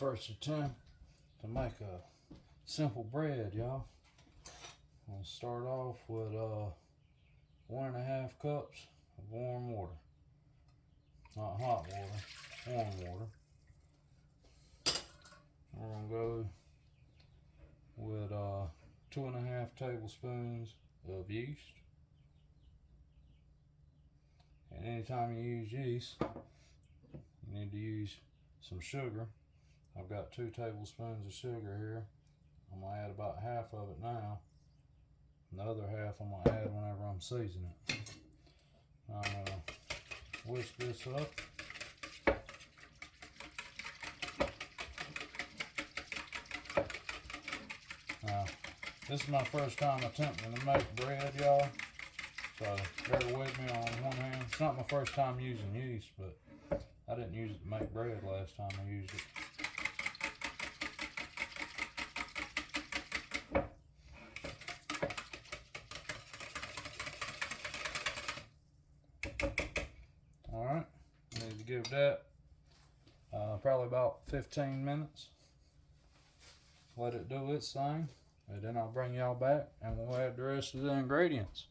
first attempt to make a simple bread, y'all. I'm gonna start off with 1.5 cups of warm water. Not hot water, warm water. We're gonna go with 2.5 tablespoons of yeast. And anytime you use yeast, you need to use some sugar. I've got 2 tablespoons of sugar here. I'm gonna add about half of it now. And the other half I'm gonna add whenever I'm seasoning it. I'm gonna whisk this up. Now, this is my first time attempting to make bread, y'all. So bear with me on one hand. It's not my first time using yeast, but I didn't use it to make bread last time I used it. Alright, need to give that probably about 15 minutes. Let it do its thing, and then I'll bring y'all back and we'll add the rest of the ingredients.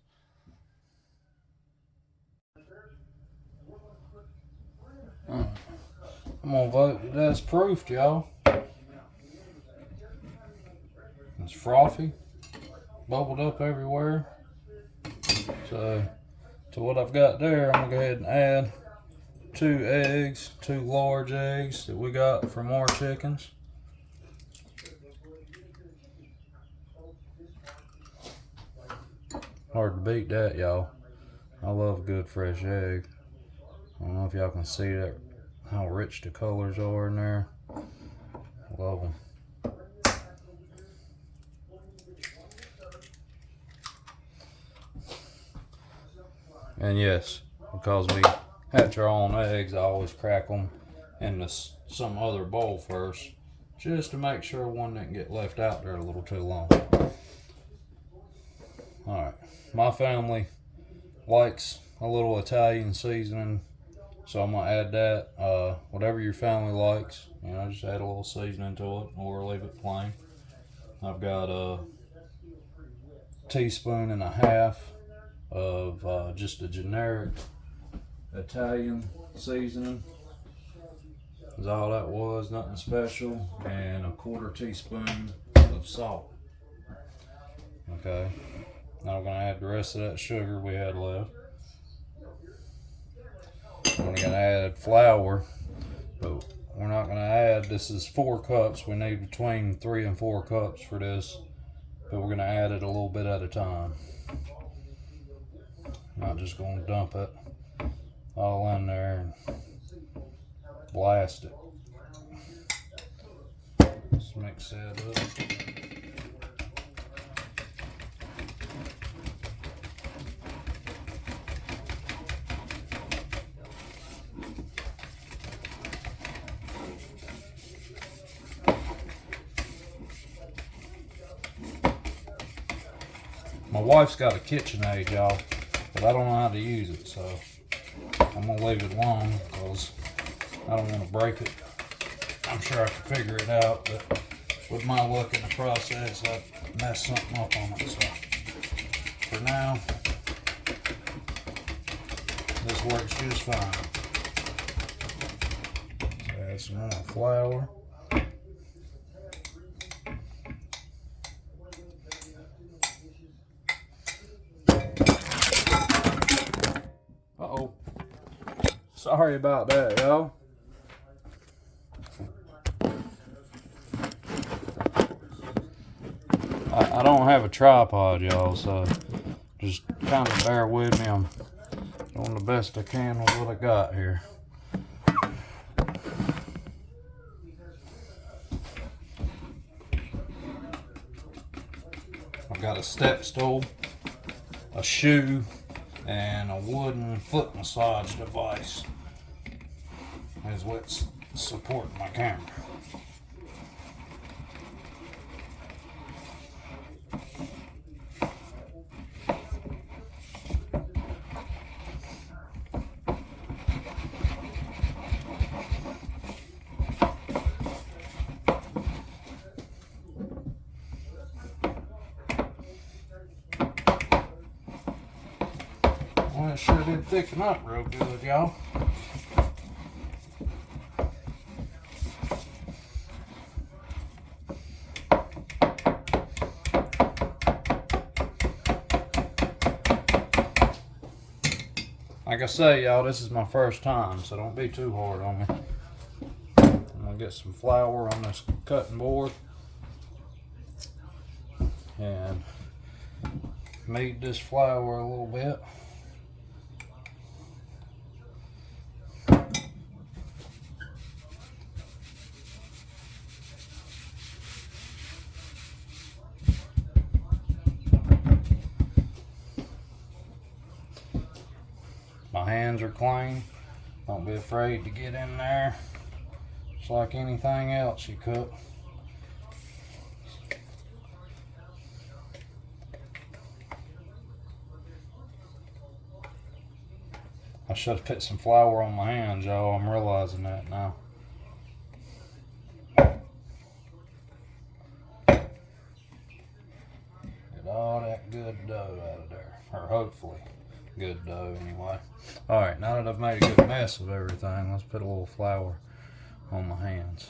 I'm gonna vote that that's proofed, y'all. It's frothy, bubbled up everywhere. So to what I've got there, I'm gonna go ahead and add 2 eggs, 2 large eggs that we got from our chickens. Hard to beat that, y'all. I love a good fresh egg. I don't know if y'all can see that, how rich the colors are in there. Love them. And yes, because we hatch our own eggs, I always crack them into some other bowl first, just to make sure one didn't get left out there a little too long. Alright, my family likes a little Italian seasoning, so I'm gonna add that. Whatever your family likes, you know, just add a little seasoning to it or leave it plain. I've got a 1.5 teaspoons of just a generic Italian seasoning. That's all that was, nothing special, and a 1/4 teaspoon of salt. Okay, now we're gonna add the rest of that sugar we had left. We're gonna add flour, but we're not gonna add, this is 4 cups. We need between 3 and 4 cups for this, but we're gonna add it a little bit at a time. Not just gonna dump it all in there and blast it. Let's mix that up. My wife's got a KitchenAid, y'all, but I don't know how to use it, so I'm gonna leave it alone because I don't want to break it. I'm sure I can figure it out, but with my luck in the process, I messed something up on it. So for now, this works just fine. Add some more flour. Uh-oh. Sorry about that, y'all. I don't have a tripod, y'all, so just kind of bear with me. I'm doing the best I can with what I got here. I've got a step stool, a shoe, and a wooden foot massage device is what's supporting my camera. thicken up real good, y'all. Like I say, y'all, this is my first time, so don't be too hard on me. I'm gonna get some flour on this cutting board and knead this flour a little bit. My hands are clean. Don't be afraid to get in there. Just like anything else you cook. I should have put some flour on my hands, y'all. I'm realizing that now. Get all that good dough out of there. Or hopefully good dough anyway. Alright, now that I've made a good mess of everything, let's put a little flour on my hands.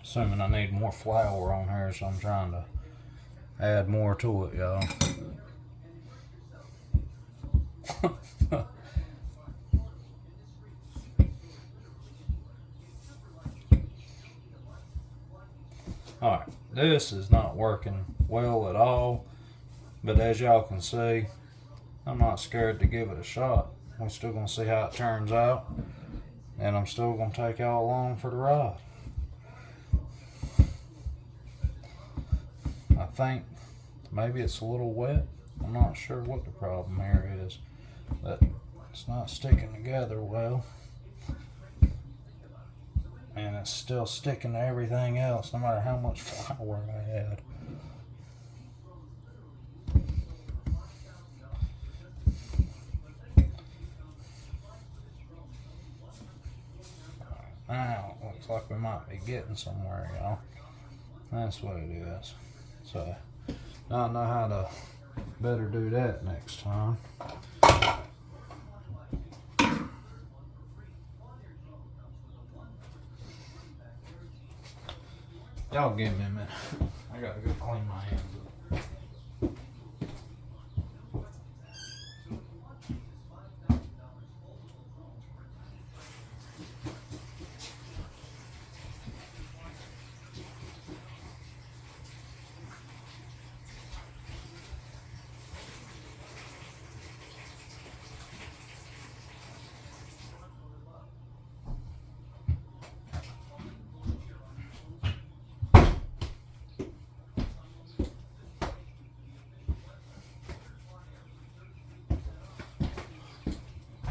Assuming I need more flour on here, so I'm trying to add more to it, y'all. Alright, this is not working well at all, but as y'all can see, I'm not scared to give it a shot. We're still going to see how it turns out, and I'm still going to take y'all along for the ride. I think maybe it's a little wet. I'm not sure what the problem here is, but it's not sticking together well. And it's still sticking to everything else, no matter how much flour I add. Now, it looks like we might be getting somewhere, y'all. That's what it is. So, now I know how to better do that next time. Y'all give me a minute. I gotta go clean my hands up.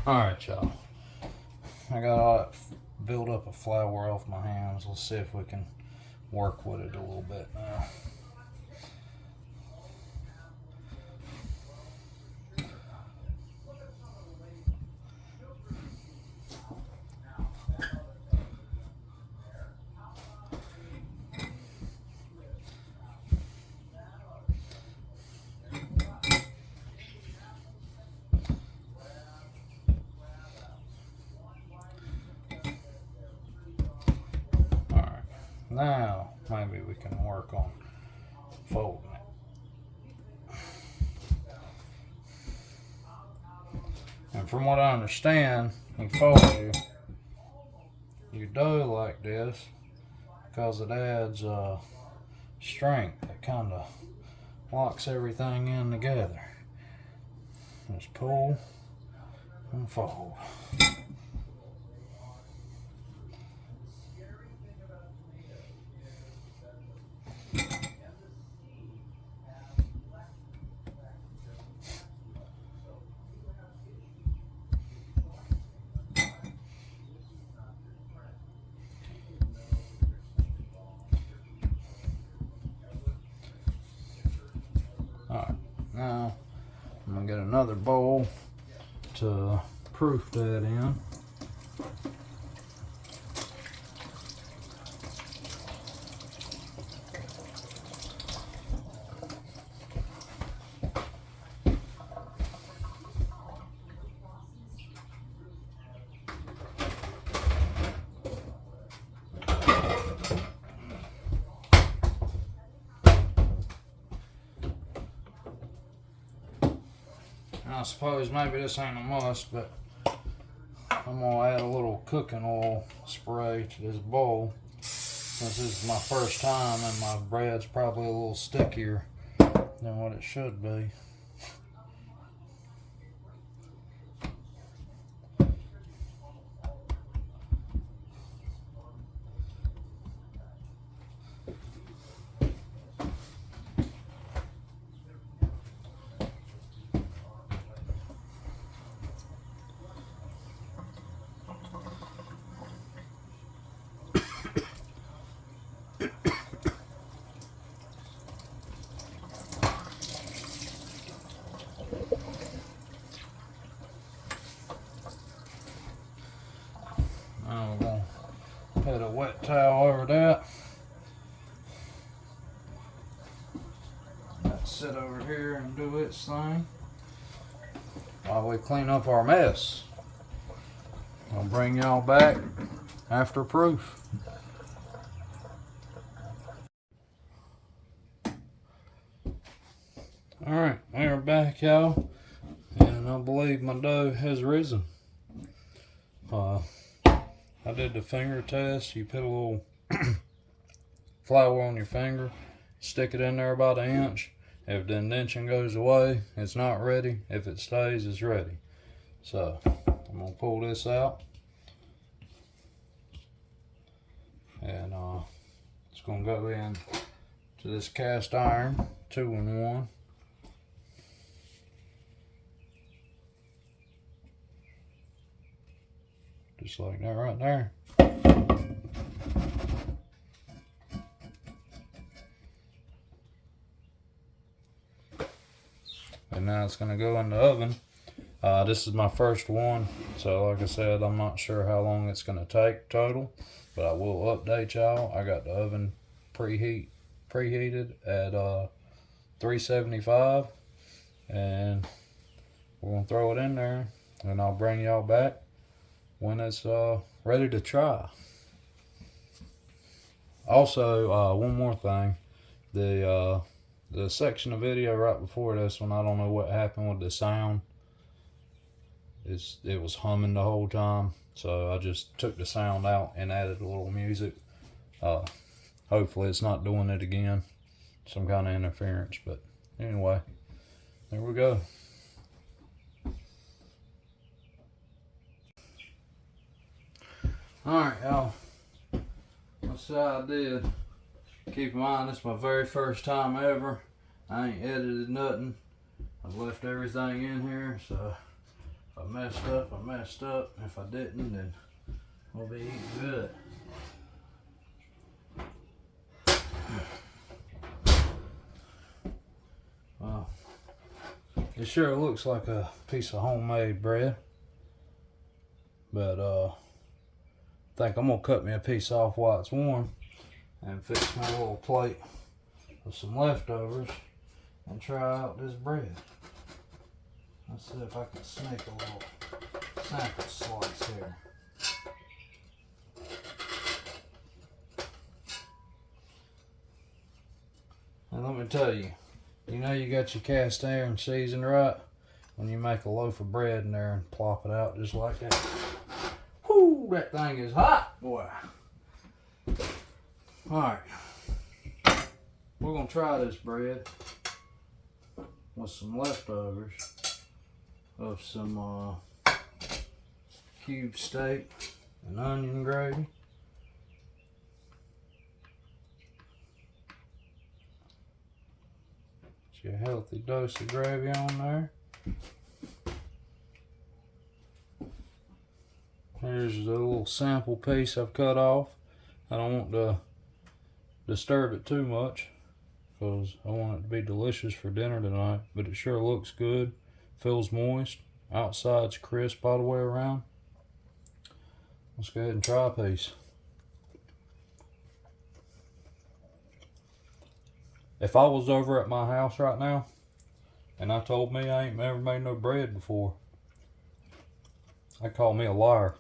Alright, y'all. I got all that build up of flour off my hands. Let's see if we can work with it a little bit now. Now, maybe we can work on folding it. And from what I understand, you fold your dough like this because it adds strength. It kind of locks everything in together. Just pull and fold. Alright, now I'm going to get another bowl to proof that in. I suppose maybe this ain't a must, but I'm gonna add a little cooking oil spray to this bowl. Since this is my first time and my bread's probably a little stickier than what it should be. Now we're going to put a wet towel over that. Let's sit over here and do its thing while we clean up our mess. I'll bring y'all back after proof. Alright, we're back, y'all, and I believe my dough has risen. I did the finger test. You put a little flour on your finger, stick it in there about 1 inch. If the indentation goes away, it's not ready. If it stays, it's ready. So I'm gonna pull this out, and it's gonna go in to this cast iron 2-in-1. Just like that right there. And now it's going to go in the oven. This is my first one, so like I said, I'm not sure how long it's going to take total, but I will update y'all. I got the oven preheated at 375, and we're going to throw it in there, and I'll bring y'all back when it's ready to try. Also, one more thing, the section of video right before this one, I don't know what happened with the sound. It was humming the whole time, so I just took the sound out and added a little music. Hopefully it's not doing it again, some kind of interference, but anyway, there we go. Alright, y'all, let's see how I did. Keep in mind, this is my very first time ever. I ain't edited nothing. I've left everything in here, so if I messed up, I messed up. If I didn't, then we'll be eating good. Well, it sure looks like a piece of homemade bread, but I think I'm gonna cut me a piece off while it's warm and fix my little plate with some leftovers and try out this bread. Let's see if I can sneak a little sample slice here. And let me tell you, you know you got your cast iron seasoned right when you make a loaf of bread in there and plop it out just like that. Whoo, that thing is hot, boy. Alright, we're going to try this bread with some leftovers of some cube steak and onion gravy. Get a healthy dose of gravy on there. Here's the little sample piece I've cut off. I don't want to disturb it too much because I want it to be delicious for dinner tonight, but it sure looks good, feels moist, outside's crisp all the way around. Let's go ahead and try a piece. If I was over at my house right now and I told me I ain't never made no bread before, I'd call me a liar.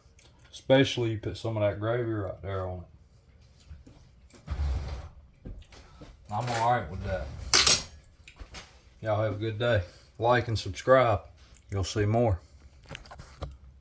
Especially you put some of that gravy right there on it. I'm alright with that. Y'all have a good day. Like and subscribe. you'll see more.